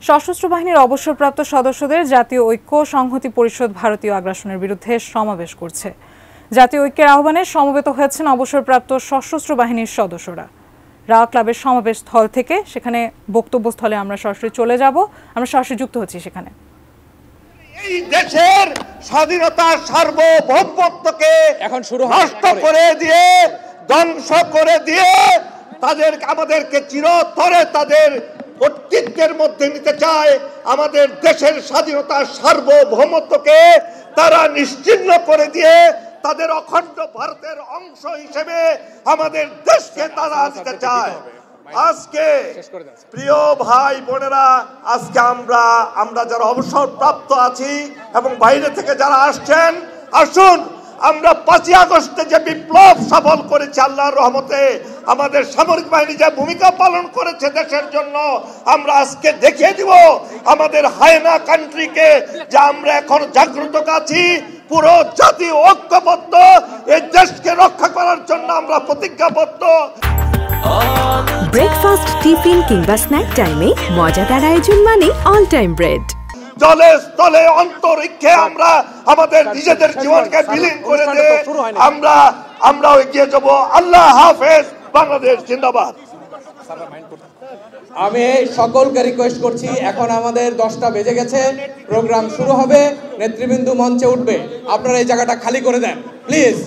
সশস্ত্র বাহিনীর অবসরপ্রাপ্ত সদস্যদের জাতীয় ঐক্য সংহতি পরিষদ ভারতীয় আগ্রাসনের বিরুদ্ধে সমাবেশ করছে। জাতীয় ঐক্যের আহ্বানে সমবেত হয়েছেন অবসরপ্রাপ্ত সশস্ত্র বাহিনীর সদস্যরা। রা ক্লাবের সমাবেশ স্থল থেকে সেখানে বক্তব্যস্থলে আমরা সরাসরি চলে যাব, আমরা সরাসরি যুক্ত হচ্ছি সেখানে। এই দেশের স্বাধীনতা সার্বভৌমত্বকে এখন নষ্ট করে দিয়ে, ধ্বংস করে দিয়ে আমাদেরকে চিরতরে তাদের কর্তৃত্বের মধ্যে নিতে চায়। আমাদের দেশের স্বাধীনতা সার্বভৌমত্বকে তারা নিশ্চিহ্ন করে দিয়ে তাদের অখণ্ড ভারতের অংশ হিসেবে আমাদের দেশকে তারা দিতে চায়। আজকে প্রিয় ভাই বোনেরা, আজকে আমরা যারা অবসরপ্রাপ্ত আছি এবং বাইরে থেকে যারা আসছেন, আসুন আমরা 5ই আগস্টে যে বিপ্লব সফল করেছি আল্লাহর রহমতে, আমাদের সামরিক বাহিনী যে ভূমিকা পালন করেছে দেশের জন্য, আমরা আজকে দেখিয়ে দিব আমাদের হায়না কান্ট্রিকে যে আমরা এখন জাগ্রত আছি, পুরো জাতি ঐক্যবদ্ধ, এই দেশকে রক্ষা করার জন্য আমরা প্রতিজ্ঞাবদ্ধ। ব্রেকফাস্ট, টিফিন কিংবা স্ন্যাক টাইমে মজাদার আয়োজন মানে অল টাইম ব্রেড। জলে স্থলে অন্তরিক্ষে আমরা আমাদের নিজেদের জীবনকে বিলীন করে দিয়ে আমরা এগিয়ে যাব। আল্লাহ হাফেজ, বাংলাদেশ জিন্দাবাদ। আমি সকলকে রিকোয়েস্ট করছি, এখন আমাদের 10টা বেজে গেছে, প্রোগ্রাম শুরু হবে, নেতৃবৃন্দ মঞ্চে উঠবে, আপনারা এই জায়গাটা খালি করে দেন প্লিজ।